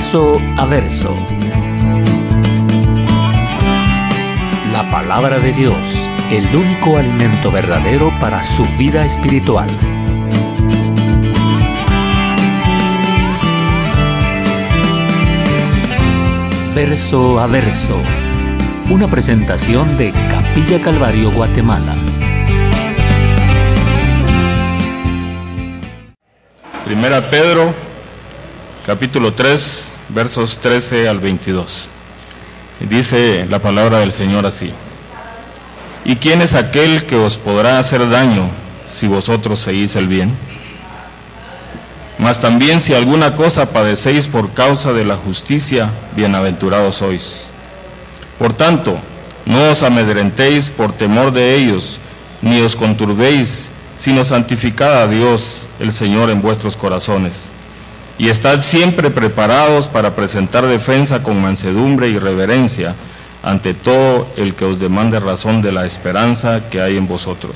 Verso a verso. La palabra de Dios, el único alimento verdadero para su vida espiritual. Verso a verso. Una presentación de Capilla Calvario, Guatemala. Primera Pedro, capítulo 3, versos 13 al 22. Dice la palabra del Señor así: ¿Y quién es aquel que os podrá hacer daño si vosotros seguís el bien? Mas también si alguna cosa padecéis por causa de la justicia, bienaventurados sois. Por tanto, no os amedrentéis por temor de ellos, ni os conturbéis, sino santificad a Dios, el Señor, en vuestros corazones. Y estad siempre preparados para presentar defensa con mansedumbre y reverencia ante todo el que os demande razón de la esperanza que hay en vosotros,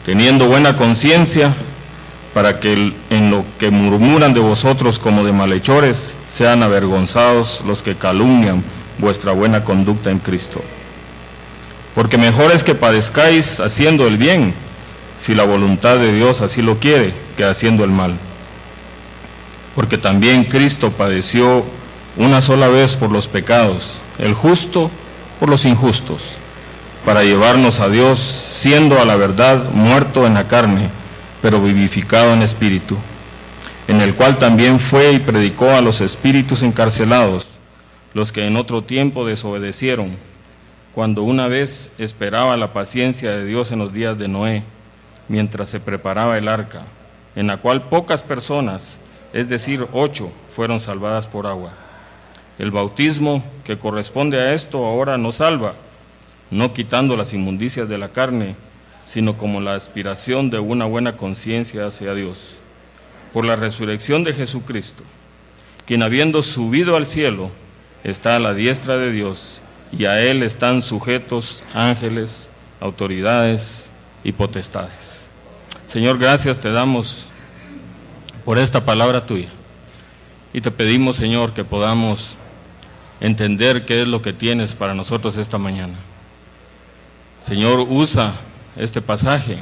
teniendo buena conciencia, para que en lo que murmuran de vosotros como de malhechores, sean avergonzados los que calumnian vuestra buena conducta en Cristo. Porque mejor es que padezcáis haciendo el bien, si la voluntad de Dios así lo quiere, que haciendo el mal. Porque también Cristo padeció una sola vez por los pecados, el justo por los injustos, para llevarnos a Dios, siendo a la verdad muerto en la carne, pero vivificado en espíritu, en el cual también fue y predicó a los espíritus encarcelados, los que en otro tiempo desobedecieron, cuando una vez esperaba la paciencia de Dios en los días de Noé, mientras se preparaba el arca, en la cual pocas personas, es decir, 8, fueron salvadas por agua. El bautismo que corresponde a esto ahora nos salva, no quitando las inmundicias de la carne, sino como la aspiración de una buena conciencia hacia Dios, por la resurrección de Jesucristo, quien habiendo subido al cielo, está a la diestra de Dios, y a Él están sujetos ángeles, autoridades y potestades. Señor, gracias te damos por esta palabra tuya, y te pedimos, Señor, que podamos entender qué es lo que tienes para nosotros esta mañana. Señor, usa este pasaje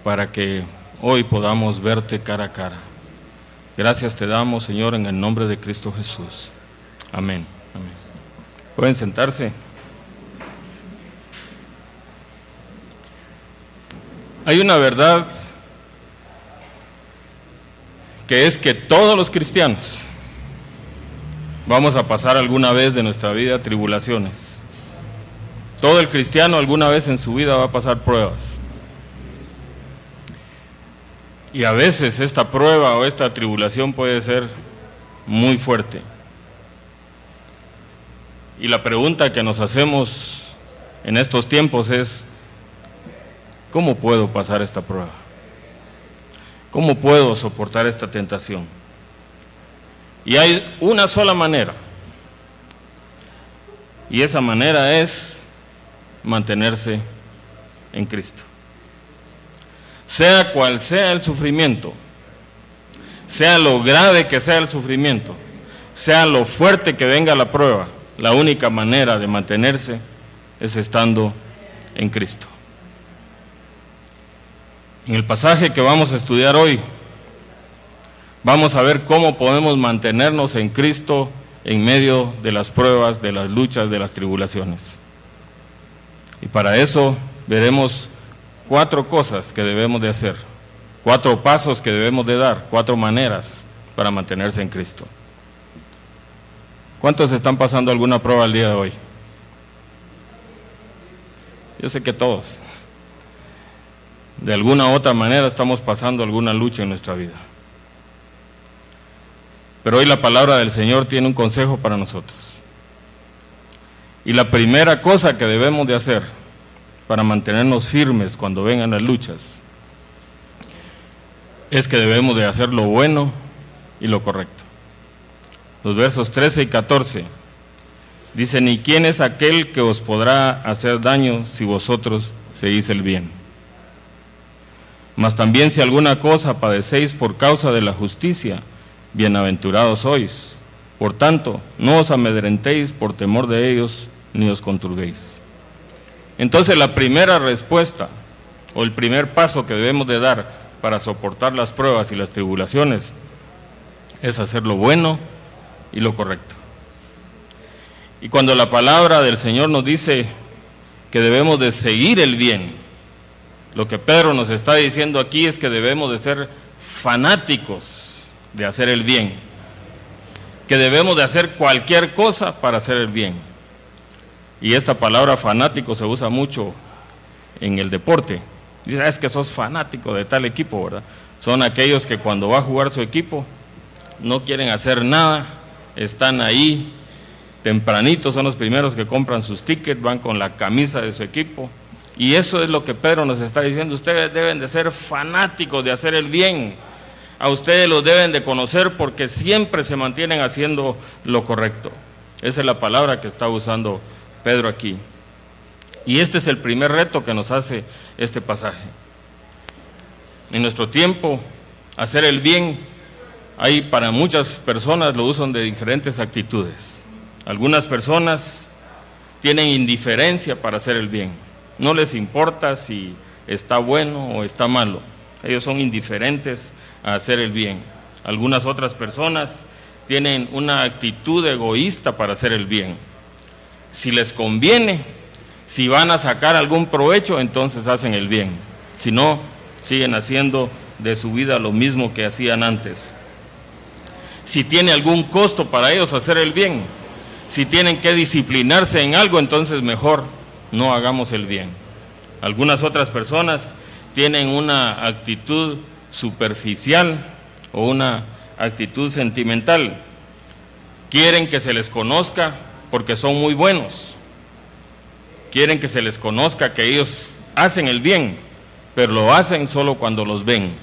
para que hoy podamos verte cara a cara. Gracias te damos, Señor, en el nombre de Cristo Jesús. Amén. Amén. Pueden sentarse. Hay una verdad que es que todos los cristianos vamos a pasar alguna vez de nuestra vida tribulaciones. Todo el cristiano alguna vez en su vida va a pasar pruebas. Y a veces esta prueba o esta tribulación puede ser muy fuerte. Y la pregunta que nos hacemos en estos tiempos es: ¿cómo puedo pasar esta prueba? ¿Cómo puedo soportar esta tentación? Y hay una sola manera, y esa manera es mantenerse en Cristo. Sea cual sea el sufrimiento, sea lo grave que sea el sufrimiento, sea lo fuerte que venga la prueba, la única manera de mantenerse es estando en Cristo. En el pasaje que vamos a estudiar hoy, vamos a ver cómo podemos mantenernos en Cristo en medio de las pruebas, de las luchas, de las tribulaciones. Y para eso veremos 4 cosas que debemos de hacer, 4 pasos que debemos de dar, 4 maneras para mantenerse en Cristo. ¿Cuántos están pasando alguna prueba el día de hoy? Yo sé que todos. De alguna u otra manera estamos pasando alguna lucha en nuestra vida. Pero hoy la palabra del Señor tiene un consejo para nosotros. Y la primera cosa que debemos de hacer para mantenernos firmes cuando vengan las luchas es que debemos de hacer lo bueno y lo correcto. Los versos 13 y 14 dicen: ¿y quién es aquel que os podrá hacer daño si vosotros seguís el bien? Mas también si alguna cosa padecéis por causa de la justicia, bienaventurados sois. Por tanto, no os amedrentéis por temor de ellos, ni os conturbéis. Entonces la primera respuesta, o el primer paso que debemos de dar para soportar las pruebas y las tribulaciones, es hacer lo bueno y lo correcto. Y cuando la palabra del Señor nos dice que debemos de seguir el bien, lo que Pedro nos está diciendo aquí es que debemos de ser fanáticos de hacer el bien, que debemos de hacer cualquier cosa para hacer el bien. Y esta palabra fanático se usa mucho en el deporte. Dice, es que sos fanático de tal equipo, ¿verdad? Son aquellos que cuando va a jugar su equipo no quieren hacer nada, están ahí tempranito, son los primeros que compran sus tickets, van con la camisa de su equipo. Y eso es lo que Pedro nos está diciendo, ustedes deben de ser fanáticos de hacer el bien. A ustedes los deben de conocer porque siempre se mantienen haciendo lo correcto. Esa es la palabra que está usando Pedro aquí. Y este es el primer reto que nos hace este pasaje. En nuestro tiempo, hacer el bien, hay para muchas personas lo usan de diferentes actitudes. Algunas personas tienen indiferencia para hacer el bien. No les importa si está bueno o está malo. Ellos son indiferentes a hacer el bien. Algunas otras personas tienen una actitud egoísta para hacer el bien. Si les conviene, si van a sacar algún provecho, entonces hacen el bien. Si no, siguen haciendo de su vida lo mismo que hacían antes. Si tiene algún costo para ellos hacer el bien, si tienen que disciplinarse en algo, entonces mejor no hagamos el bien. Algunas otras personas tienen una actitud superficial o una actitud sentimental. Quieren que se les conozca porque son muy buenos. Quieren que se les conozca que ellos hacen el bien, pero lo hacen solo cuando los ven.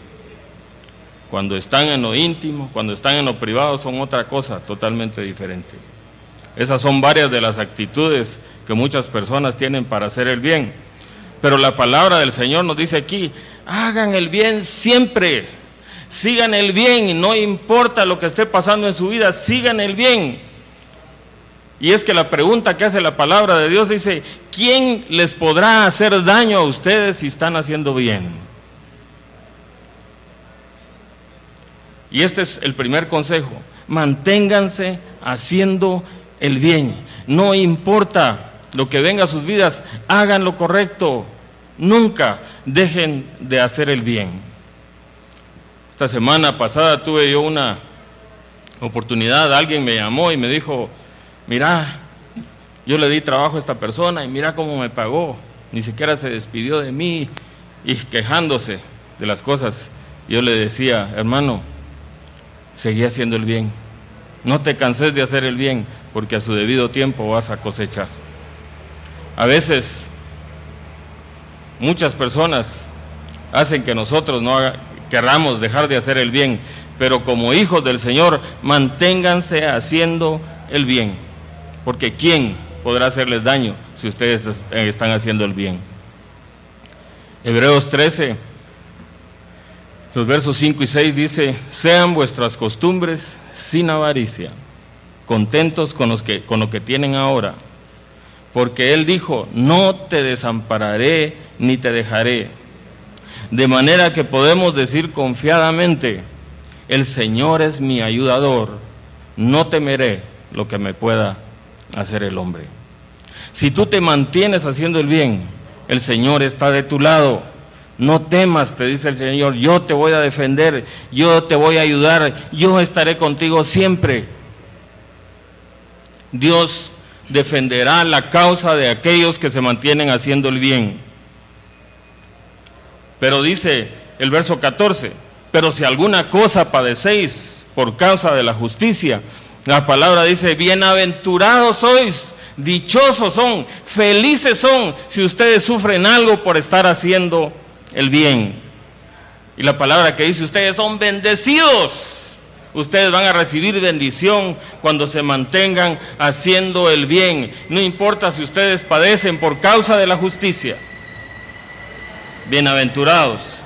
Cuando están en lo íntimo, cuando están en lo privado, son otra cosa totalmente diferente. Esas son varias de las actitudes que muchas personas tienen para hacer el bien. Pero la palabra del Señor nos dice aquí, hagan el bien siempre, sigan el bien, y no importa lo que esté pasando en su vida, sigan el bien. Y es que la pregunta que hace la palabra de Dios dice, ¿quién les podrá hacer daño a ustedes si están haciendo bien? Y este es el primer consejo, manténganse haciendo el bien. No importa lo que venga a sus vidas, hagan lo correcto. Nunca dejen de hacer el bien. Esta semana pasada tuve yo una oportunidad, alguien me llamó y me dijo, mira, yo le di trabajo a esta persona y mira cómo me pagó, ni siquiera se despidió de mí, y quejándose de las cosas. Yo le decía, hermano, seguí haciendo el bien, no te canses de hacer el bien, porque a su debido tiempo vas a cosechar. A veces muchas personas hacen que nosotros no querramos dejar de hacer el bien, pero como hijos del Señor, manténganse haciendo el bien, porque ¿quién podrá hacerles daño si ustedes están haciendo el bien? Hebreos 13, los versos 5 y 6 dice, sean vuestras costumbres sin avaricia, contentos con lo que tienen ahora, porque Él dijo, no te desampararé ni te dejaré, de manera que podemos decir confiadamente, el Señor es mi ayudador, no temeré lo que me pueda hacer el hombre. Si tú te mantienes haciendo el bien, el Señor está de tu lado. No temas, te dice el Señor, yo te voy a defender, yo te voy a ayudar, yo estaré contigo siempre. Dios defenderá la causa de aquellos que se mantienen haciendo el bien. Pero dice el verso 14, pero si alguna cosa padecéis por causa de la justicia, la palabra dice, bienaventurados sois, dichosos son, felices son, si ustedes sufren algo por estar haciendo el bien. Y la palabra que dice, ustedes son bendecidos, ustedes van a recibir bendición cuando se mantengan haciendo el bien, no importa si ustedes padecen por causa de la justicia. Bienaventurados.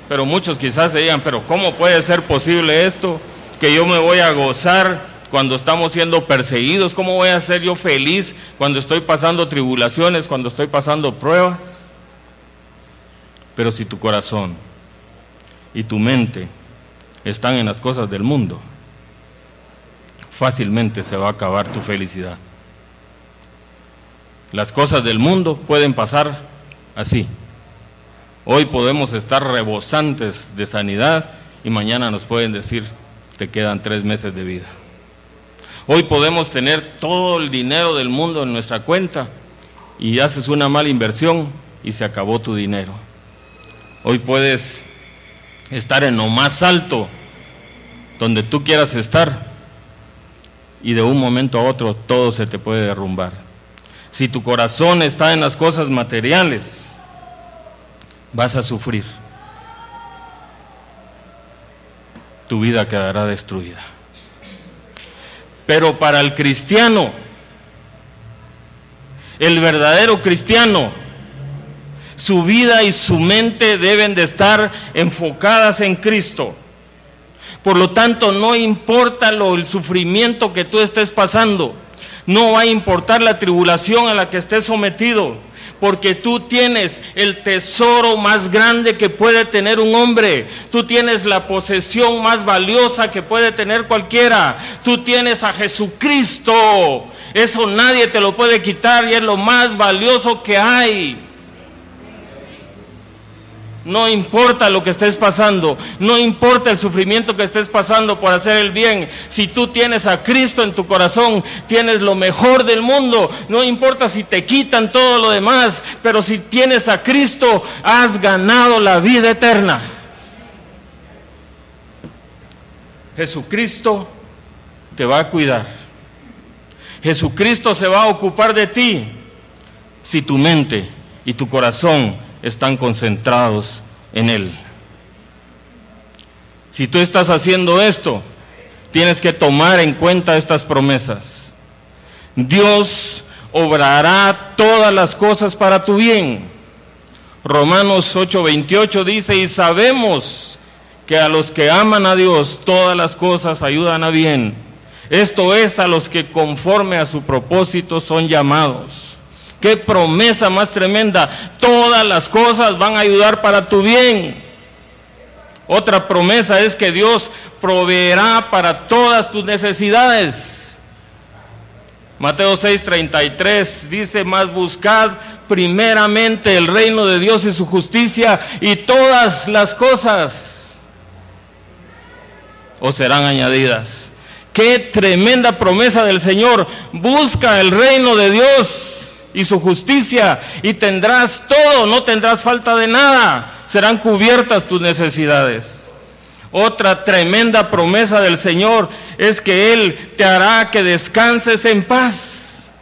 Pero muchos quizás se digan, pero ¿cómo puede ser posible esto? que yo me voy a gozar cuando estamos siendo perseguidos? ¿Cómo voy a ser yo feliz cuando estoy pasando tribulaciones, cuando estoy pasando pruebas? Pero si tu corazón y tu mente están en las cosas del mundo, fácilmente se va a acabar tu felicidad. Las cosas del mundo pueden pasar así. Hoy podemos estar rebosantes de sanidad y mañana nos pueden decir, te quedan 3 meses de vida. Hoy podemos tener todo el dinero del mundo en nuestra cuenta y haces una mala inversión y se acabó tu dinero. Hoy puedes estar en lo más alto, donde tú quieras estar, y de un momento a otro todo se te puede derrumbar. Si tu corazón está en las cosas materiales, vas a sufrir. Tu vida quedará destruida. Pero para el cristiano, el verdadero cristiano, su vida y su mente deben de estar enfocadas en Cristo. Por lo tanto, no importa el sufrimiento que tú estés pasando, no va a importar la tribulación a la que estés sometido, porque tú tienes el tesoro más grande que puede tener un hombre. Tú tienes la posesión más valiosa que puede tener cualquiera. Tú tienes a Jesucristo. Eso nadie te lo puede quitar y es lo más valioso que hay. No importa lo que estés pasando, no importa el sufrimiento que estés pasando por hacer el bien. Si tú tienes a Cristo en tu corazón, tienes lo mejor del mundo. No importa si te quitan todo lo demás, pero si tienes a Cristo, has ganado la vida eterna. Jesucristo te va a cuidar. Jesucristo se va a ocupar de ti si tu mente y tu corazón están concentrados en Él. Si tú estás haciendo esto, tienes que tomar en cuenta estas promesas. Dios obrará todas las cosas para tu bien. Romanos 8:28 dice, y sabemos que a los que aman a Dios, todas las cosas ayudan a bien. Esto es, a los que conforme a su propósito son llamados. ¡Qué promesa más tremenda! Todas las cosas van a ayudar para tu bien. Otra promesa es que Dios proveerá para todas tus necesidades. Mateo 6:33 dice, mas buscad primeramente el reino de Dios y su justicia, y todas las cosas os serán añadidas. ¡Qué tremenda promesa del Señor! Busca el reino de Dios y su justicia, y tendrás todo, no tendrás falta de nada, serán cubiertas tus necesidades. Otra tremenda promesa del Señor es que Él te hará que descanses en paz.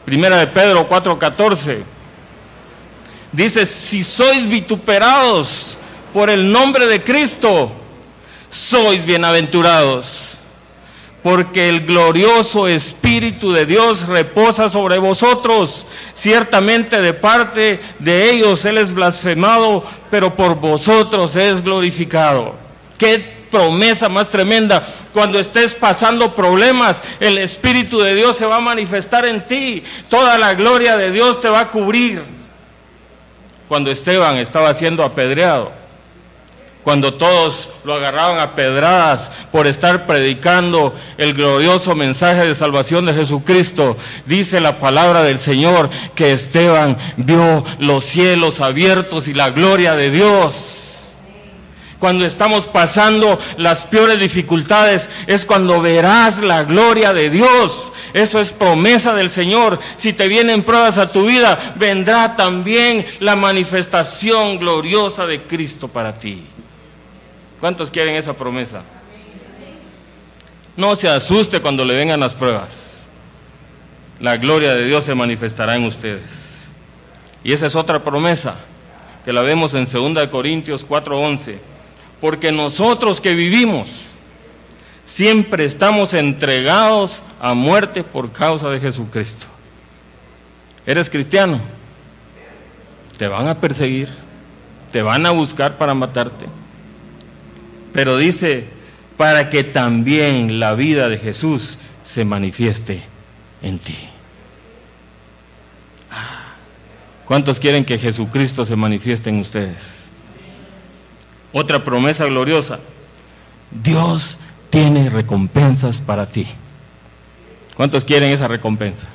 Primera de Pedro 4:14 dice, si sois vituperados por el nombre de Cristo, sois bienaventurados, porque el glorioso Espíritu de Dios reposa sobre vosotros. Ciertamente de parte de ellos Él es blasfemado, pero por vosotros es glorificado. ¡Qué promesa más tremenda! Cuando estés pasando problemas, el Espíritu de Dios se va a manifestar en ti. Toda la gloria de Dios te va a cubrir. Cuando Esteban estaba siendo apedreado, cuando todos lo agarraban a pedradas por estar predicando el glorioso mensaje de salvación de Jesucristo, dice la palabra del Señor que Esteban vio los cielos abiertos y la gloria de Dios. Cuando estamos pasando las peores dificultades, es cuando verás la gloria de Dios. Eso es promesa del Señor. Si te vienen pruebas a tu vida, vendrá también la manifestación gloriosa de Cristo para ti. ¿Cuántos quieren esa promesa? No se asuste cuando le vengan las pruebas. La gloria de Dios se manifestará en ustedes. Y esa es otra promesa que la vemos en 2 Corintios 4:11. Porque nosotros que vivimos siempre estamos entregados a muerte por causa de Jesucristo. ¿Eres cristiano? Te van a perseguir, te van a buscar para matarte. Pero dice, para que también la vida de Jesús se manifieste en ti. ¿Cuántos quieren que Jesucristo se manifieste en ustedes? Otra promesa gloriosa: Dios tiene recompensas para ti. ¿Cuántos quieren esa recompensa?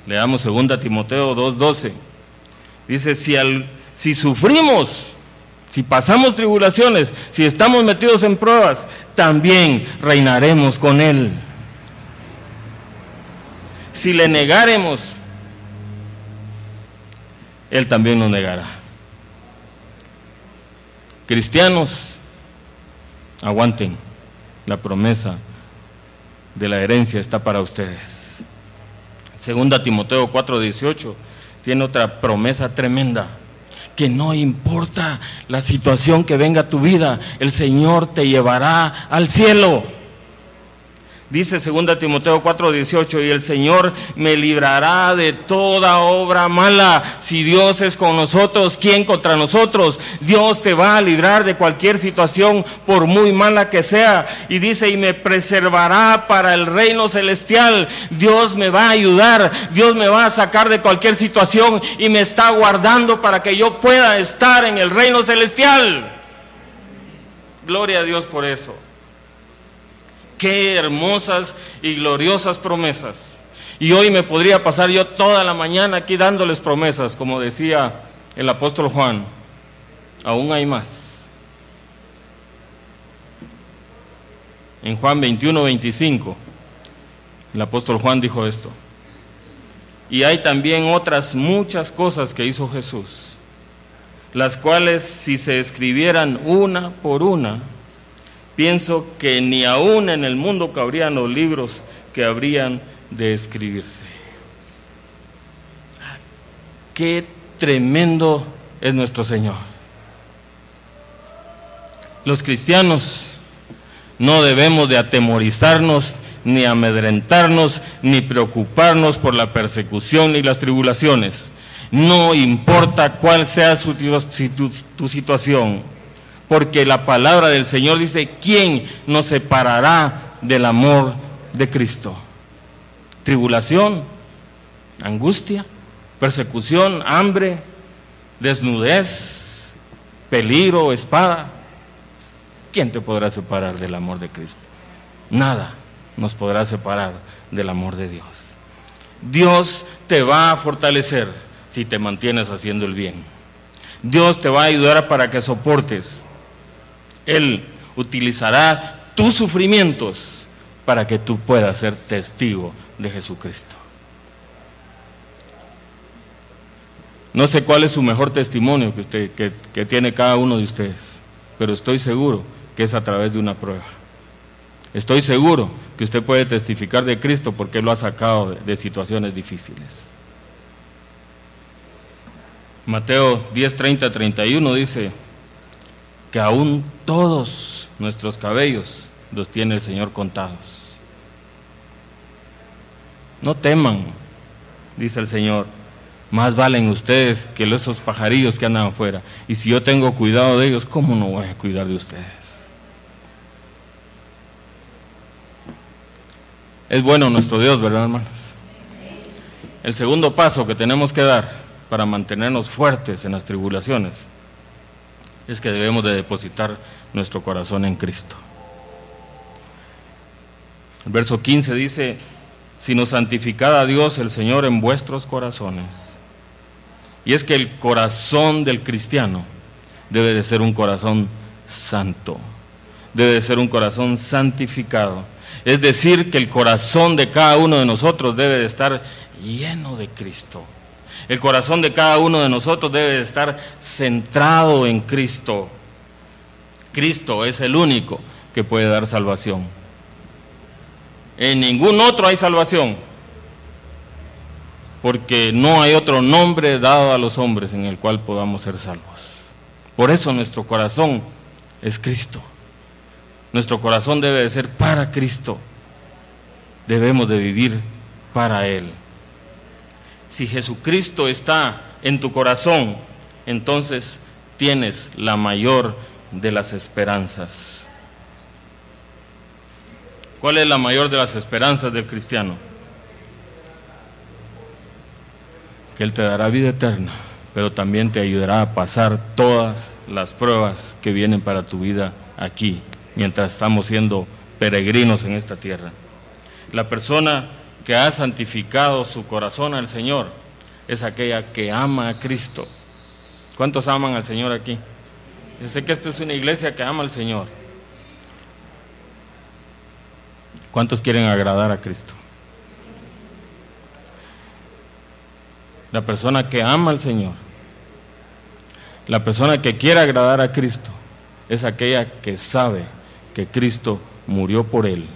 Leamos 2 Timoteo 2:12. Dice, si sufrimos, si pasamos tribulaciones, si estamos metidos en pruebas, también reinaremos con Él. Si le negáremos, Él también nos negará. Cristianos, aguanten, la promesa de la herencia está para ustedes. 2 Timoteo 4:18 tiene otra promesa tremenda, que no importa la situación que venga a tu vida, el Señor te llevará al cielo. Dice 2 Timoteo 4:18, y el Señor me librará de toda obra mala. Si Dios es con nosotros, ¿quién contra nosotros? Dios te va a librar de cualquier situación, por muy mala que sea. Y dice, y me preservará para el reino celestial. Dios me va a ayudar, Dios me va a sacar de cualquier situación y me está guardando para que yo pueda estar en el reino celestial. Gloria a Dios por eso. Qué hermosas y gloriosas promesas. Y hoy me podría pasar yo toda la mañana aquí dándoles promesas, como decía el apóstol Juan. Aún hay más. En Juan 21:25, el apóstol Juan dijo esto: y hay también otras muchas cosas que hizo Jesús, las cuales si se escribieran una por una, pienso que ni aún en el mundo cabrían los libros que habrían de escribirse. Qué tremendo es nuestro Señor. Los cristianos no debemos de atemorizarnos, ni amedrentarnos, ni preocuparnos por la persecución ni las tribulaciones. No importa cuál sea tu situación, porque la palabra del Señor dice, ¿quién nos separará del amor de Cristo? Tribulación, angustia, persecución, hambre, desnudez, peligro, espada. ¿Quién te podrá separar del amor de Cristo? Nada nos podrá separar del amor de Dios. Dios te va a fortalecer si te mantienes haciendo el bien. Dios te va a ayudar para que soportes. Él utilizará tus sufrimientos para que tú puedas ser testigo de Jesucristo. No sé cuál es su mejor testimonio que tiene cada uno de ustedes, pero estoy seguro que es a través de una prueba. Estoy seguro que usted puede testificar de Cristo porque Él lo ha sacado de situaciones difíciles. Mateo 10:30-31 dice que aún todos nuestros cabellos los tiene el Señor contados. No teman, dice el Señor, más valen ustedes que esos pajarillos que andan afuera. Y si yo tengo cuidado de ellos, ¿cómo no voy a cuidar de ustedes? Es bueno nuestro Dios, ¿verdad, hermanos? El segundo paso que tenemos que dar para mantenernos fuertes en las tribulaciones es que debemos de depositar nuestro corazón en Cristo. El verso 15 dice, sino santificad a Dios el Señor en vuestros corazones. Y es que el corazón del cristiano debe de ser un corazón santo, debe de ser un corazón santificado. Es decir, que el corazón de cada uno de nosotros debe de estar lleno de Cristo. El corazón de cada uno de nosotros debe de estar centrado en Cristo. Cristo es el único que puede dar salvación. En ningún otro hay salvación, porque no hay otro nombre dado a los hombres en el cual podamos ser salvos. Por eso nuestro corazón es Cristo. Nuestro corazón debe de ser para Cristo. Debemos de vivir para Él. Si Jesucristo está en tu corazón, entonces tienes la mayor de las esperanzas. ¿Cuál es la mayor de las esperanzas del cristiano? Que Él te dará vida eterna, pero también te ayudará a pasar todas las pruebas que vienen para tu vida aquí, mientras estamos siendo peregrinos en esta tierra. La persona que ha santificado su corazón al Señor es aquella que ama a Cristo. ¿Cuántos aman al Señor aquí? Yo sé que esta es una iglesia que ama al Señor. ¿Cuántos quieren agradar a Cristo? La persona que ama al Señor, la persona que quiere agradar a Cristo, es aquella que sabe que Cristo murió por él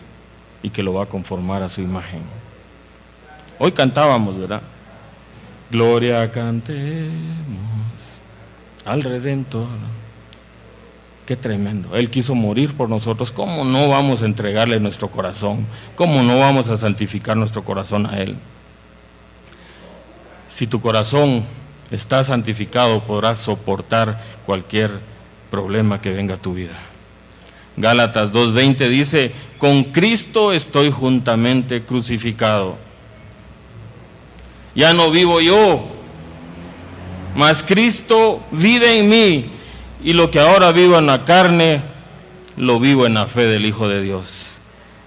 y que lo va a conformar a su imagen. Hoy cantábamos, ¿verdad? Gloria cantemos al Redentor. Qué tremendo. Él quiso morir por nosotros. ¿Cómo no vamos a entregarle nuestro corazón? ¿Cómo no vamos a santificar nuestro corazón a Él? Si tu corazón está santificado, podrás soportar cualquier problema que venga a tu vida. Gálatas 2:20 dice: con Cristo estoy juntamente crucificado. Ya no vivo yo, mas Cristo vive en mí, y lo que ahora vivo en la carne, lo vivo en la fe del Hijo de Dios,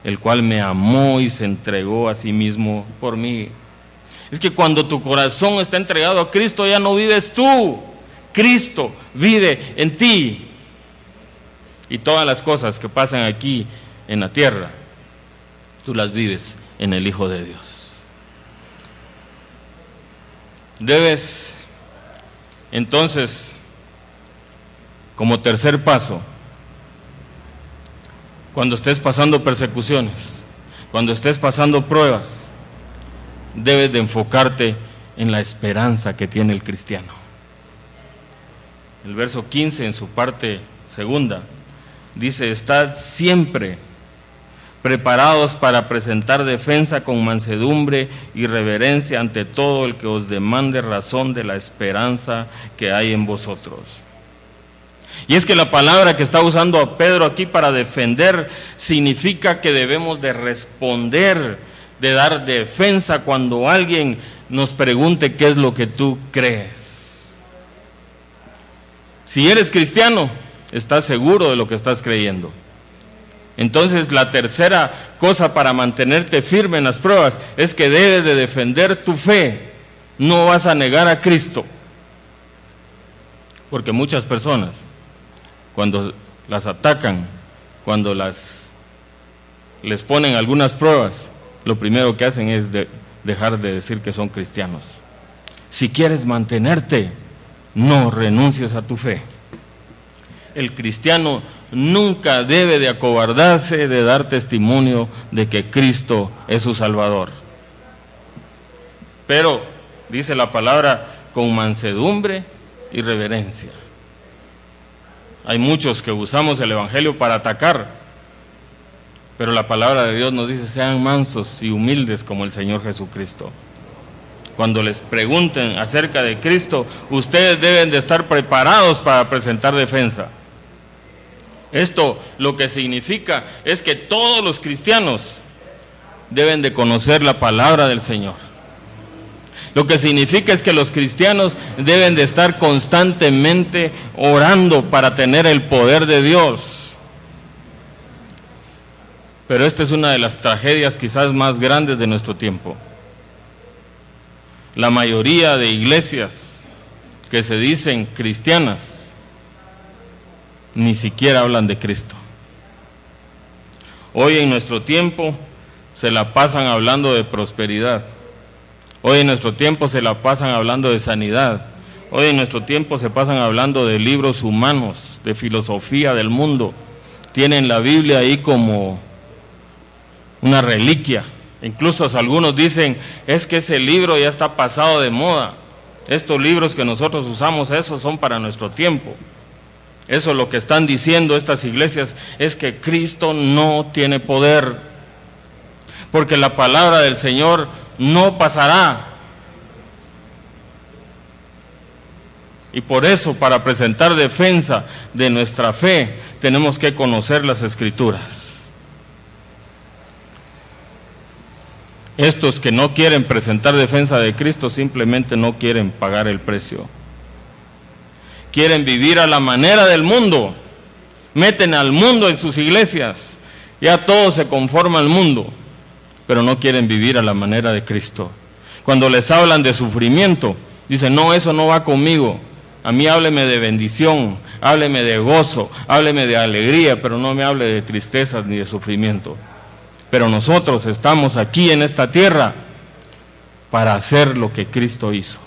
el cual me amó y se entregó a sí mismo por mí. Es que cuando tu corazón está entregado a Cristo, ya no vives tú, Cristo vive en ti. Y todas las cosas que pasan aquí en la tierra, tú las vives en el Hijo de Dios. Debes, entonces, como tercer paso, cuando estés pasando persecuciones, cuando estés pasando pruebas, debes de enfocarte en la esperanza que tiene el cristiano. El verso 15 en su parte segunda dice: estad siempre preparados para presentar defensa con mansedumbre y reverencia ante todo el que os demande razón de la esperanza que hay en vosotros. Y es que la palabra que está usando a Pedro aquí para defender significa que debemos de responder, de dar defensa cuando alguien nos pregunte qué es lo que tú crees. Si eres cristiano, estás seguro de lo que estás creyendo. Entonces, la tercera cosa para mantenerte firme en las pruebas es que debes de defender tu fe. No vas a negar a Cristo. Porque muchas personas, cuando las atacan, cuando les ponen algunas pruebas, lo primero que hacen es dejar de decir que son cristianos. Si quieres mantenerte, no renuncies a tu fe. El cristiano nunca debe de acobardarse de dar testimonio de que Cristo es su Salvador. Pero, dice la palabra, con mansedumbre y reverencia. Hay muchos que usamos el Evangelio para atacar, pero la palabra de Dios nos dice: sean mansos y humildes como el Señor Jesucristo. Cuando les pregunten acerca de Cristo, ustedes deben de estar preparados para presentar defensa. Esto lo que significa es que todos los cristianos deben de conocer la palabra del Señor. Lo que significa es que los cristianos deben de estar constantemente orando para tener el poder de Dios. Pero esta es una de las tragedias quizás más grandes de nuestro tiempo. La mayoría de iglesias que se dicen cristianas ni siquiera hablan de Cristo. Hoy en nuestro tiempo se la pasan hablando de prosperidad. Hoy en nuestro tiempo se la pasan hablando de sanidad. Hoy en nuestro tiempo se pasan hablando de libros humanos, de filosofía del mundo. Tienen la Biblia ahí como una reliquia. Incluso algunos dicen: es que ese libro ya está pasado de moda. Estos libros que nosotros usamos, esos son para nuestro tiempo. Eso lo que están diciendo estas iglesias es que Cristo no tiene poder, porque la palabra del Señor no pasará. Y por eso, para presentar defensa de nuestra fe, tenemos que conocer las Escrituras. Estos que no quieren presentar defensa de Cristo simplemente no quieren pagar el precio. Quieren vivir a la manera del mundo. Meten al mundo en sus iglesias. Ya todo se conforma al mundo, pero no quieren vivir a la manera de Cristo. Cuando les hablan de sufrimiento, dicen, no, eso no va conmigo. A mí hábleme de bendición, hábleme de gozo, hábleme de alegría, pero no me hable de tristezas ni de sufrimiento. Pero nosotros estamos aquí en esta tierra para hacer lo que Cristo hizo,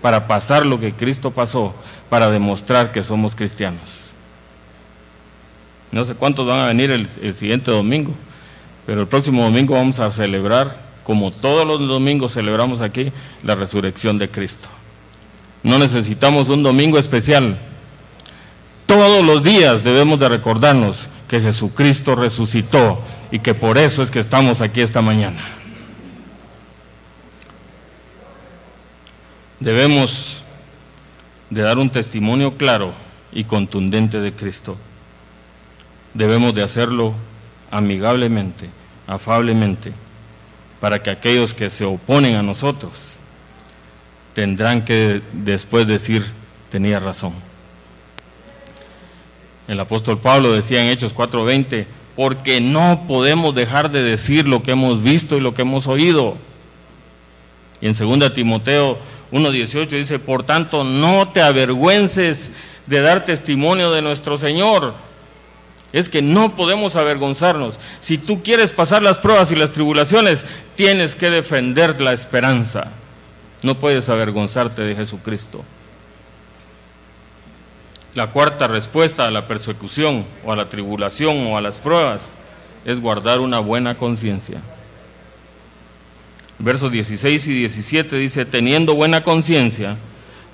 para pasar lo que Cristo pasó, para demostrar que somos cristianos. No sé cuántos van a venir el siguiente domingo, pero el próximo domingo vamos a celebrar, como todos los domingos celebramos aquí, la resurrección de Cristo. No necesitamos un domingo especial. Todos los días debemos de recordarnos que Jesucristo resucitó y que por eso es que estamos aquí esta mañana. Debemos de dar un testimonio claro y contundente de Cristo. Debemos de hacerlo amigablemente, afablemente, para que aquellos que se oponen a nosotros tendrán que después decir, tenía razón. El apóstol Pablo decía en Hechos 4:20, porque no podemos dejar de decir lo que hemos visto y lo que hemos oído. Y en 2 Timoteo 1:18 dice, por tanto, no te avergüences de dar testimonio de nuestro Señor. Es que no podemos avergonzarnos. Si tú quieres pasar las pruebas y las tribulaciones, tienes que defender la esperanza. No puedes avergonzarte de Jesucristo. La cuarta respuesta a la persecución, o a la tribulación, o a las pruebas, es guardar una buena conciencia. Versos 16 y 17 dice, teniendo buena conciencia,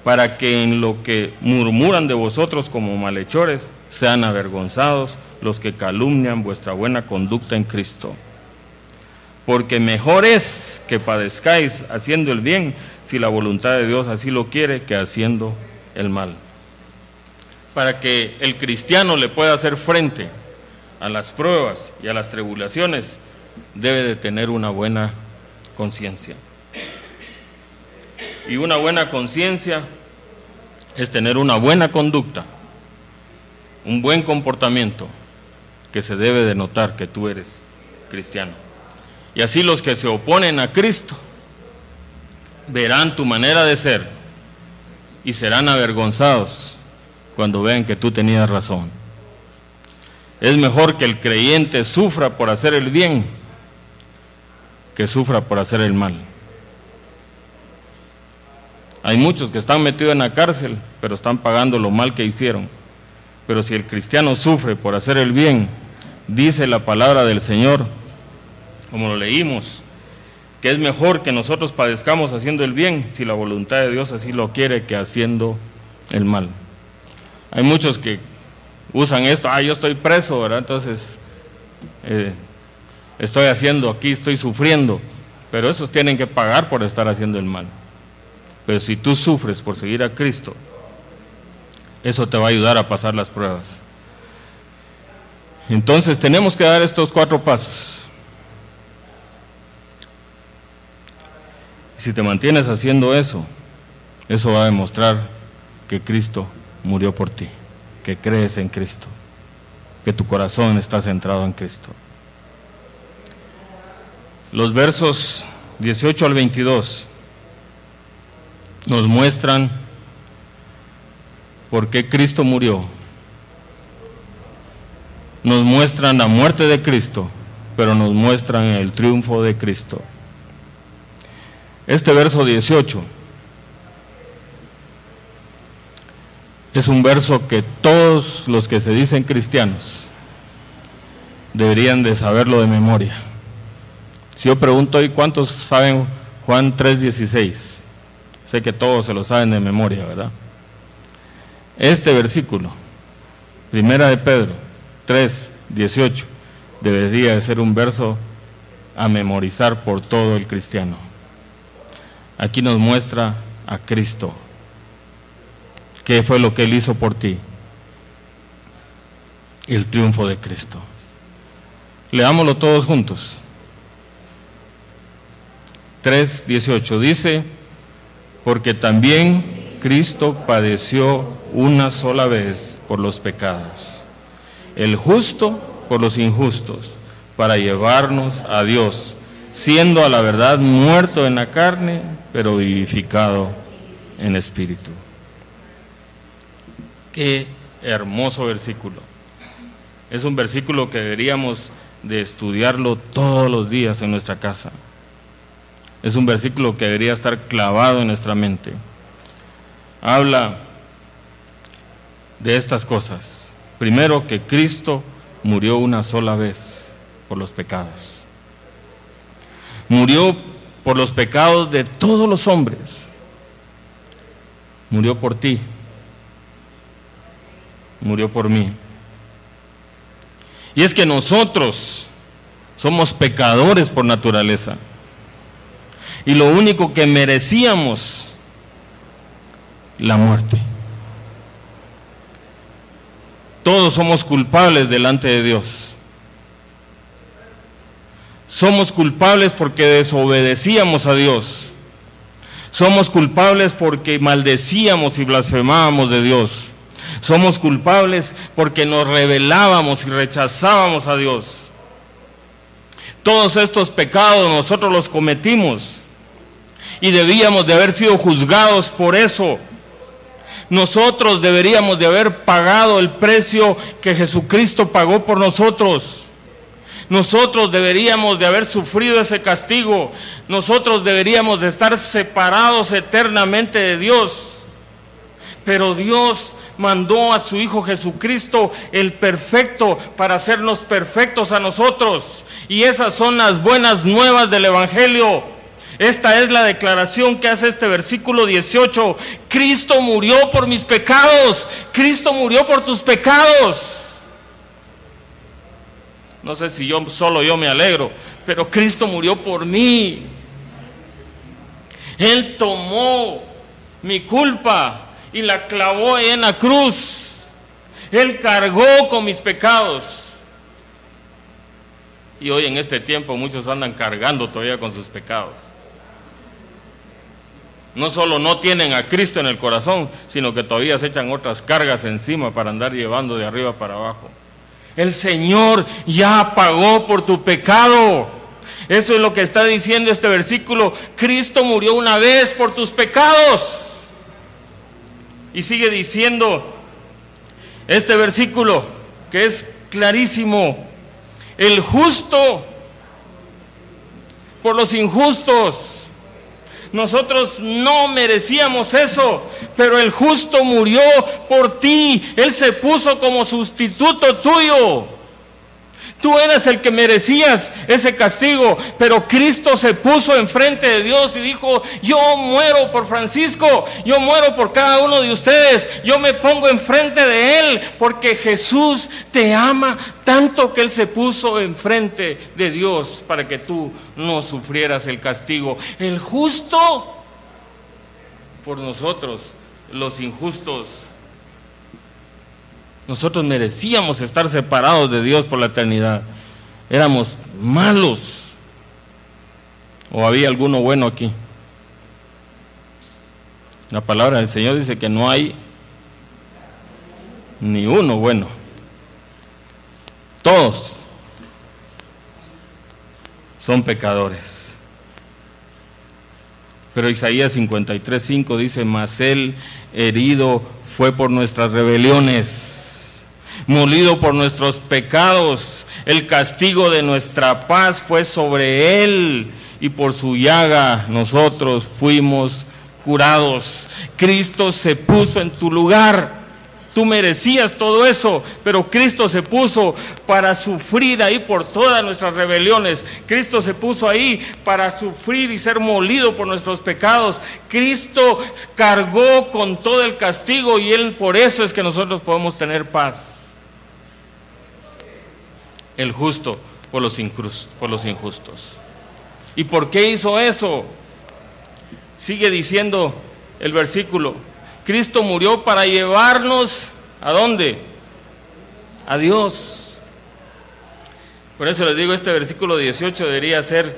para que en lo que murmuran de vosotros como malhechores, sean avergonzados los que calumnian vuestra buena conducta en Cristo. Porque mejor es que padezcáis haciendo el bien, si la voluntad de Dios así lo quiere, que haciendo el mal. Para que el cristiano le pueda hacer frente a las pruebas y a las tribulaciones, debe de tener una buena conciencia. Y una buena conciencia es tener una buena conducta, un buen comportamiento, que se debe de notar que tú eres cristiano. Y así los que se oponen a Cristo verán tu manera de ser y serán avergonzados cuando vean que tú tenías razón. Es mejor que el creyente sufra por hacer el bien que sufra por hacer el mal. Hay muchos que están metidos en la cárcel, pero están pagando lo mal que hicieron. Pero si el cristiano sufre por hacer el bien, dice la palabra del Señor, como lo leímos, que es mejor que nosotros padezcamos haciendo el bien, si la voluntad de Dios así lo quiere, que haciendo el mal. Hay muchos que usan esto, yo estoy preso, ¿verdad? Entonces, estoy haciendo aquí, estoy sufriendo, pero esos tienen que pagar por estar haciendo el mal. Pero si tú sufres por seguir a Cristo, eso te va a ayudar a pasar las pruebas. Entonces tenemos que dar estos 4 pasos. Si te mantienes haciendo eso, eso va a demostrar que Cristo murió por ti, que crees en Cristo, que tu corazón está centrado en Cristo. Los versos 18 al 22 nos muestran por qué Cristo murió. Nos muestran la muerte de Cristo, pero nos muestran el triunfo de Cristo. Este verso 18 es un verso que todos los que se dicen cristianos deberían de saberlo de memoria. Si yo pregunto hoy, ¿cuántos saben Juan 3:16? Sé que todos se lo saben de memoria, ¿verdad? Este versículo, Primera de Pedro 3:18, debería de ser un verso a memorizar por todo el cristiano. Aquí nos muestra a Cristo. ¿Qué fue lo que Él hizo por ti? El triunfo de Cristo. Leámoslo todos juntos. 3:18 dice: porque también Cristo padeció una sola vez por los pecados, el justo por los injustos, para llevarnos a Dios, siendo a la verdad muerto en la carne, pero vivificado en espíritu. Qué hermoso versículo. Es un versículo que deberíamos de estudiarlo todos los días en nuestra casa. Es un versículo que debería estar clavado en nuestra mente. Habla de estas cosas. Primero, que Cristo murió una sola vez por los pecados. Murió por los pecados de todos los hombres. Murió por ti. Murió por mí. Y es que nosotros somos pecadores por naturaleza. Y lo único que merecíamos, la muerte. Todos somos culpables delante de Dios. Somos culpables porque desobedecíamos a Dios. Somos culpables porque maldecíamos y blasfemábamos de Dios. Somos culpables porque nos rebelábamos y rechazábamos a Dios. Todos estos pecados nosotros los cometimos y debíamos de haber sido juzgados por eso. Nosotros deberíamos de haber pagado el precio que Jesucristo pagó por nosotros. Nosotros deberíamos de haber sufrido ese castigo. Nosotros deberíamos de estar separados eternamente de Dios. Pero Dios mandó a su Hijo Jesucristo, el perfecto, para hacernos perfectos a nosotros. Y esas son las buenas nuevas del Evangelio. Esta es la declaración que hace este versículo 18. Cristo murió por mis pecados. Cristo murió por tus pecados. No sé si solo yo me alegro, pero Cristo murió por mí. Él tomó mi culpa y la clavó en la cruz. Él cargó con mis pecados. Y hoy en este tiempo muchos andan cargando todavía con sus pecados. No solo no tienen a Cristo en el corazón, sino que todavía se echan otras cargas encima para andar llevando de arriba para abajo. El Señor ya pagó por tu pecado. Eso es lo que está diciendo este versículo. Cristo murió una vez por tus pecados. Y sigue diciendo este versículo, que es clarísimo: el justo por los injustos. Nosotros no merecíamos eso, pero el justo murió por ti. Él se puso como sustituto tuyo. Tú eres el que merecías ese castigo, pero Cristo se puso enfrente de Dios y dijo: yo muero por Francisco, yo muero por cada uno de ustedes, yo me pongo enfrente de Él, porque Jesús te ama tanto que Él se puso enfrente de Dios para que tú no sufrieras el castigo. El justo por nosotros, los injustos. Nosotros merecíamos estar separados de Dios por la eternidad. Éramos malos. ¿O había alguno bueno aquí? La palabra del Señor dice que no hay ni uno bueno. Todos son pecadores. Pero Isaías 53:5 dice: mas Él herido fue por nuestras rebeliones, molido por nuestros pecados, el castigo de nuestra paz fue sobre Él, y por su llaga nosotros fuimos curados. Cristo se puso en tu lugar. Tú merecías todo eso, pero Cristo se puso para sufrir ahí por todas nuestras rebeliones. Cristo se puso ahí para sufrir y ser molido por nuestros pecados. Cristo cargó con todo el castigo, y Él, por eso es que nosotros podemos tener paz. El justo por los injustos. ¿Y por qué hizo eso? Sigue diciendo el versículo: Cristo murió para llevarnos, ¿a dónde? A Dios. Por eso les digo, este versículo 18 debería ser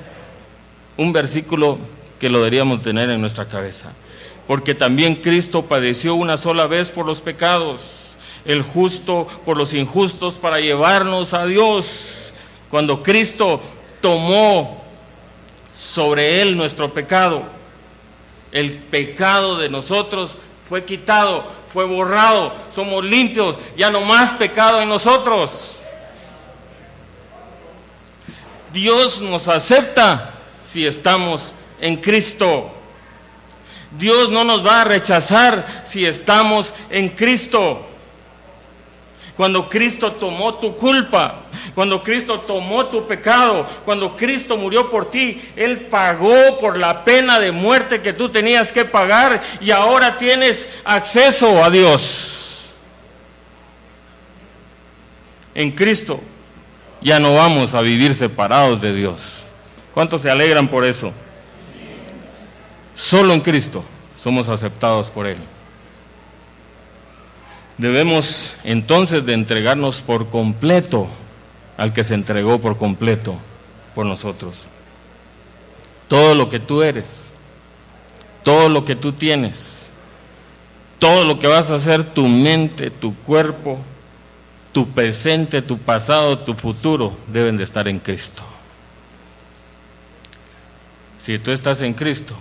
un versículo que lo deberíamos tener en nuestra cabeza. Porque también Cristo padeció una sola vez por los pecados, el justo por los injustos, para llevarnos a Dios. Cuando Cristo tomó sobre Él nuestro pecado, el pecado de nosotros fue quitado, fue borrado, somos limpios, ya no más pecado en nosotros. Dios nos acepta si estamos en Cristo. Dios no nos va a rechazar si estamos en Cristo. Cuando Cristo tomó tu culpa, cuando Cristo tomó tu pecado, cuando Cristo murió por ti, Él pagó por la pena de muerte que tú tenías que pagar y ahora tienes acceso a Dios. En Cristo ya no vamos a vivir separados de Dios. ¿Cuántos se alegran por eso? Solo en Cristo somos aceptados por Él. Debemos entonces de entregarnos por completo al que se entregó por completo por nosotros. Todo lo que tú eres, todo lo que tú tienes, todo lo que vas a hacer, tu mente, tu cuerpo, tu presente, tu pasado, tu futuro, deben de estar en Cristo. Si tú estás en Cristo,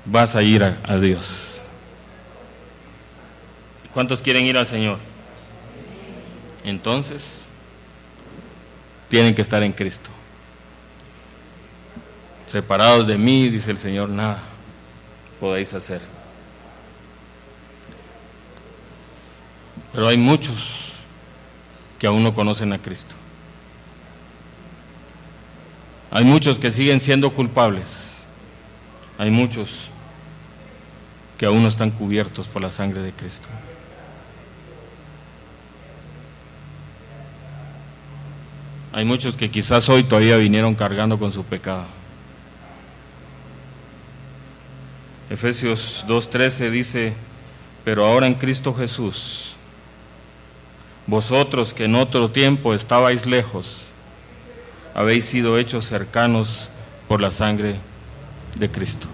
vas a ir a Dios. ¿Cuántos quieren ir al Señor? Entonces, tienen que estar en Cristo. Separados de mí, dice el Señor, nada podéis hacer. Pero hay muchos que aún no conocen a Cristo. Hay muchos que siguen siendo culpables. Hay muchos que aún no están cubiertos por la sangre de Cristo. Hay muchos que quizás hoy todavía vinieron cargando con su pecado. Efesios 2:13 dice: pero ahora en Cristo Jesús, vosotros que en otro tiempo estabais lejos, habéis sido hechos cercanos por la sangre de Cristo.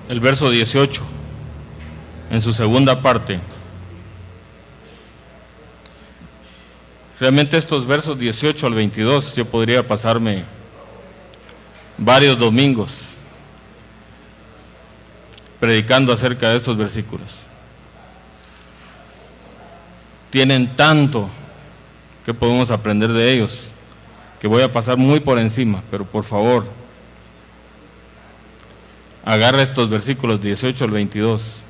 El verso 18, en su segunda parte. Realmente estos versos 18 al 22, yo podría pasarme varios domingos predicando acerca de estos versículos. Tienen tanto que podemos aprender de ellos, que voy a pasar muy por encima, pero por favor, agarra estos versículos 18 al 22,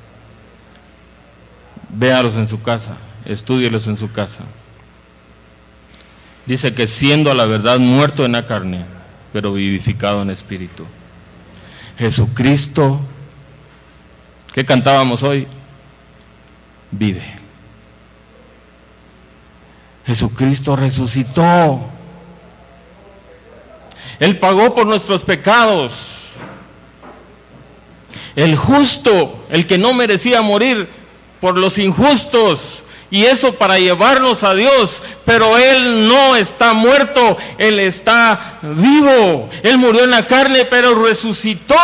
véalos en su casa, estúdielos en su casa. Dice que siendo a la verdad muerto en la carne, pero vivificado en espíritu. Jesucristo, ¿qué cantábamos hoy? Vive. Jesucristo resucitó. Él pagó por nuestros pecados. El justo, el que no merecía morir por los injustos, y eso para llevarnos a Dios. Pero Él no está muerto, Él está vivo. Él murió en la carne, pero resucitó.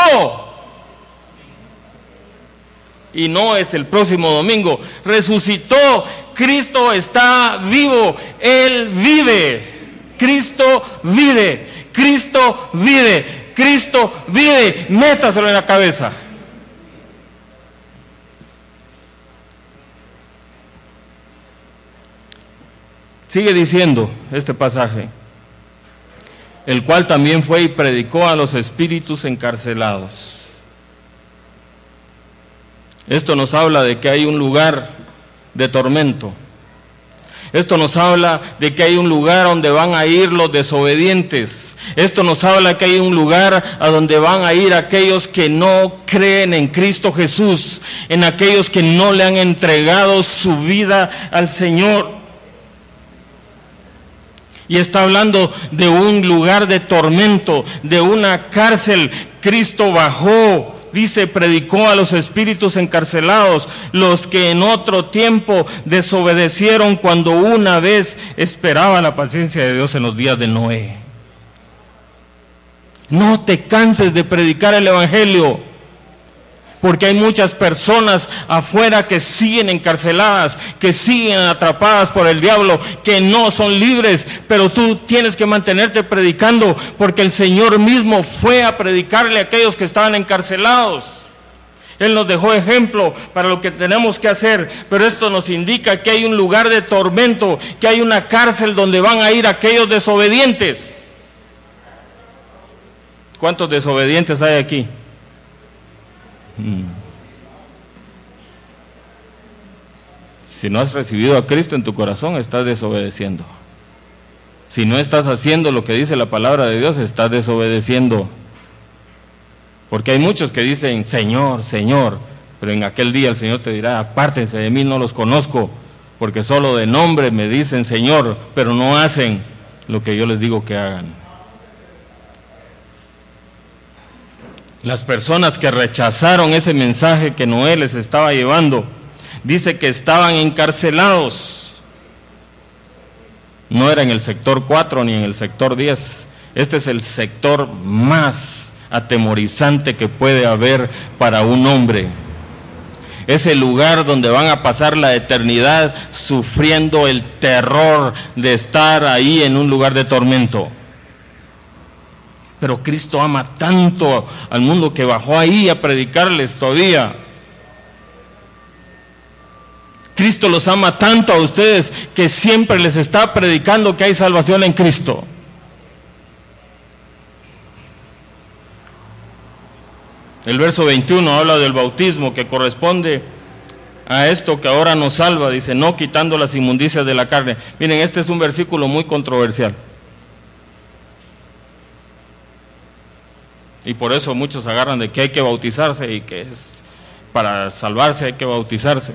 Y no es el próximo domingo, resucitó. Cristo está vivo, Él vive. Cristo vive, Cristo vive, Cristo vive. Métaselo en la cabeza. Sigue diciendo este pasaje: el cual también fue y predicó a los espíritus encarcelados. Esto nos habla de que hay un lugar de tormento. Esto nos habla de que hay un lugar donde van a ir los desobedientes. Esto nos habla que hay un lugar a donde van a ir aquellos que no creen en Cristo Jesús, en aquellos que no le han entregado su vida al Señor. Y está hablando de un lugar de tormento, de una cárcel. Cristo bajó dice, predicó a los espíritus encarcelados, los que en otro tiempo desobedecieron cuando una vez esperaba la paciencia de Dios en los días de Noé. No te canses de predicar el evangelio, porque hay muchas personas afuera que siguen encarceladas, que siguen atrapadas por el diablo, que no son libres, pero tú tienes que mantenerte predicando, porque el Señor mismo fue a predicarle a aquellos que estaban encarcelados. Él nos dejó ejemplo para lo que tenemos que hacer, pero esto nos indica que hay un lugar de tormento, que hay una cárcel donde van a ir aquellos desobedientes. ¿Cuántos desobedientes hay aquí? Si no has recibido a Cristo en tu corazón, estás desobedeciendo. Si no estás haciendo lo que dice la palabra de Dios, estás desobedeciendo. Porque hay muchos que dicen, Señor, Señor, pero en aquel día el Señor te dirá, apártense de mí, no los conozco, porque solo de nombre me dicen Señor, pero no hacen lo que yo les digo que hagan. Las personas que rechazaron ese mensaje que Noé les estaba llevando, dice que estaban encarcelados. No era en el sector 4 ni en el sector 10. Este es el sector más atemorizante que puede haber para un hombre. Es el lugar donde van a pasar la eternidad sufriendo el terror de estar ahí en un lugar de tormento. Pero Cristo ama tanto al mundo que bajó ahí a predicarles todavía. Cristo los ama tanto a ustedes que siempre les está predicando que hay salvación en Cristo. El verso 21 habla del bautismo que corresponde a esto que ahora nos salva. Dice, no quitando las inmundicias de la carne. Miren, este es un versículo muy controversial. Y por eso muchos agarran de que hay que bautizarse y que es para salvarse hay que bautizarse.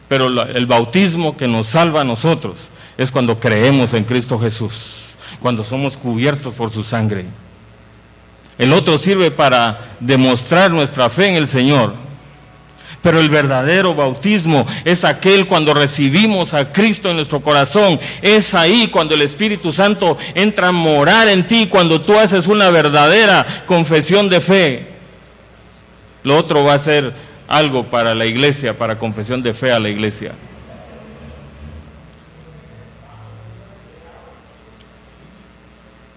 Pero el bautismo que nos salva a nosotros es cuando creemos en Cristo Jesús, cuando somos cubiertos por su sangre. El otro sirve para demostrar nuestra fe en el Señor. Pero el verdadero bautismo es aquel cuando recibimos a Cristo en nuestro corazón. Es ahí cuando el Espíritu Santo entra a morar en ti, cuando tú haces una verdadera confesión de fe. Lo otro va a ser algo para la iglesia, para confesión de fe a la iglesia.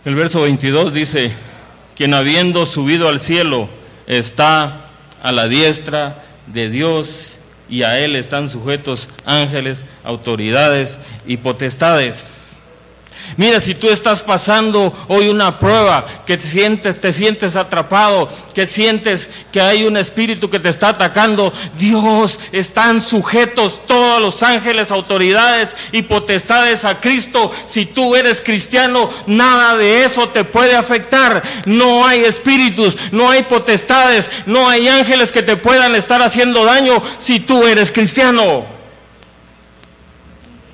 El verso 22 dice, quien habiendo subido al cielo está a la diestra de Dios, y a él están sujetos ángeles, autoridades y potestades. Mira, si tú estás pasando hoy una prueba, que te sientes atrapado, que sientes que hay un espíritu que te está atacando, Dios, están sujetos todos los ángeles, autoridades y potestades a Cristo. Si tú eres cristiano, nada de eso te puede afectar. No hay espíritus, no hay potestades, no hay ángeles que te puedan estar haciendo daño si tú eres cristiano.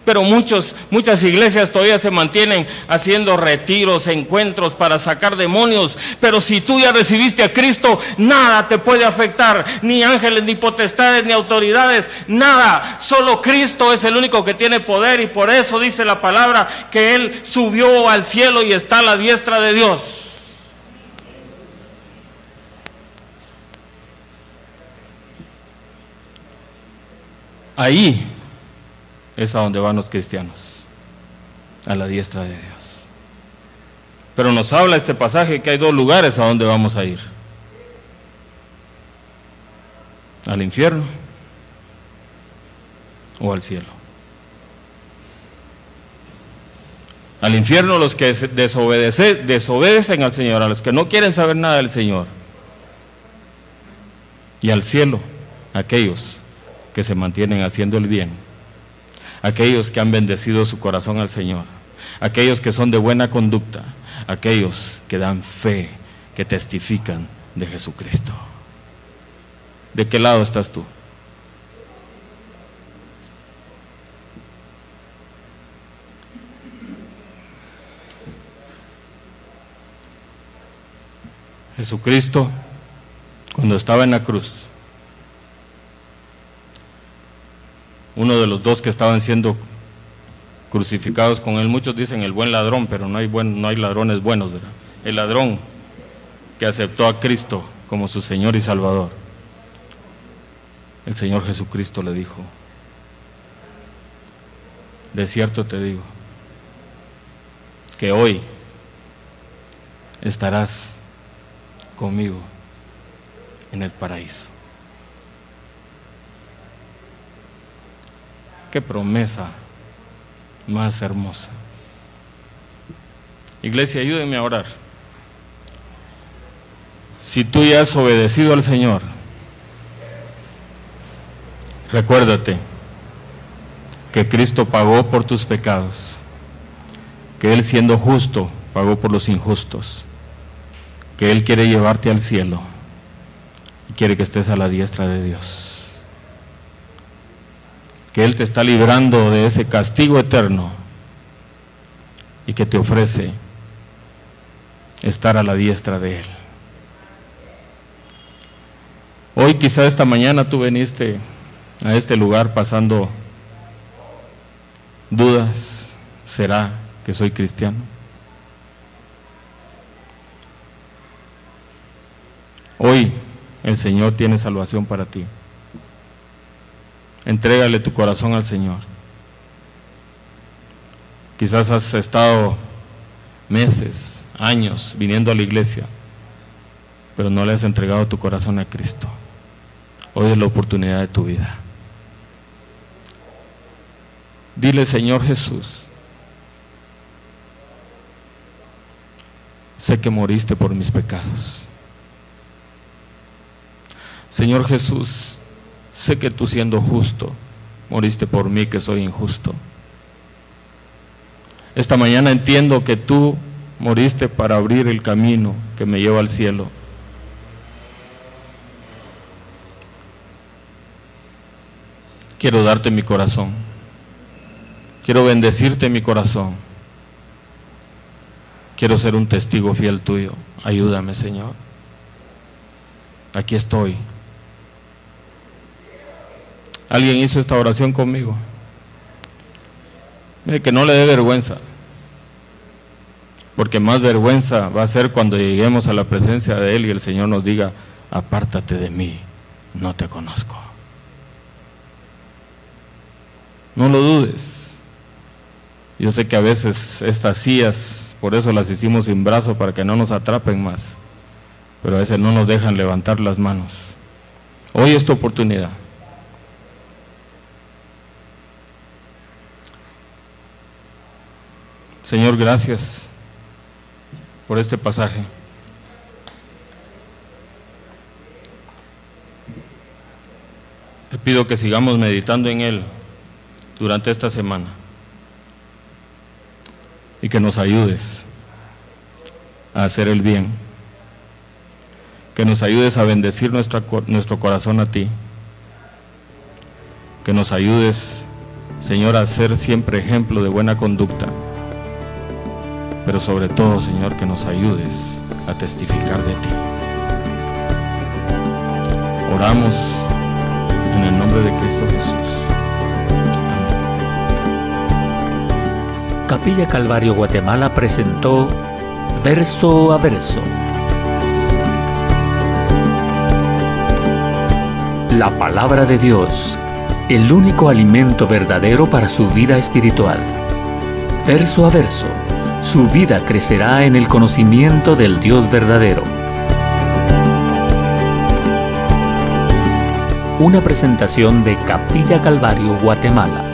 Pero muchas iglesias todavía se mantienen haciendo retiros, encuentros para sacar demonios. Pero si tú ya recibiste a Cristo, nada te puede afectar. Ni ángeles, ni potestades, ni autoridades, nada. Solo Cristo es el único que tiene poder, y por eso dice la palabra que Él subió al cielo y está a la diestra de Dios. Ahí es a donde van los cristianos, a la diestra de Dios. Pero nos habla este pasaje que hay dos lugares a donde vamos a ir: al infierno o al cielo. Al infierno los que desobedecen al Señor, a los que no quieren saber nada del Señor. Y al cielo aquellos que se mantienen haciendo el bien, aquellos que han bendecido su corazón al Señor, aquellos que son de buena conducta, aquellos que dan fe, que testifican de Jesucristo. ¿De qué lado estás tú? Jesucristo, cuando estaba en la cruz, uno de los dos que estaban siendo crucificados con él, muchos dicen el buen ladrón, pero no hay ladrones buenos, ¿verdad? El ladrón que aceptó a Cristo como su Señor y Salvador, el Señor Jesucristo le dijo: de cierto te digo que hoy estarás conmigo en el paraíso. Qué promesa más hermosa. Iglesia, ayúdenme a orar. Si tú ya has obedecido al Señor, recuérdate que Cristo pagó por tus pecados, que Él, siendo justo, pagó por los injustos, que Él quiere llevarte al cielo y quiere que estés a la diestra de Dios, que Él te está librando de ese castigo eterno y que te ofrece estar a la diestra de Él. Hoy, quizá esta mañana, tú viniste a este lugar pasando dudas: ¿será que soy cristiano? Hoy el Señor tiene salvación para ti. Entrégale tu corazón al Señor. Quizás has estado meses, años viniendo a la iglesia, pero no le has entregado tu corazón a Cristo. Hoy es la oportunidad de tu vida. Dile: Señor Jesús, sé que moriste por mis pecados. Señor Jesús, sé que tú, siendo justo, moriste por mí, que soy injusto. Esta mañana entiendo que tú moriste para abrir el camino que me lleva al cielo. Quiero darte mi corazón. Quiero bendecirte mi corazón. Quiero ser un testigo fiel tuyo. Ayúdame, Señor. Aquí estoy. ¿Alguien hizo esta oración conmigo? Mire, que no le dé vergüenza, porque más vergüenza va a ser cuando lleguemos a la presencia de Él y el Señor nos diga: apártate de mí, no te conozco. No lo dudes. Yo sé que a veces estas sillas, por eso las hicimos sin brazo, para que no nos atrapen más, pero a veces no nos dejan levantar las manos. Hoy es tu oportunidad. Señor, gracias por este pasaje. Te pido que sigamos meditando en él durante esta semana y que nos ayudes a hacer el bien, que nos ayudes a bendecir nuestro corazón a ti, que nos ayudes, Señor, a ser siempre ejemplo de buena conducta, pero sobre todo, Señor, que nos ayudes a testificar de ti. Oramos en el nombre de Cristo Jesús. Capilla Calvario Guatemala presentó Verso a Verso. La palabra de Dios, el único alimento verdadero para su vida espiritual. Verso a verso, su vida crecerá en el conocimiento del Dios verdadero. Una presentación de Capilla Calvario Guatemala.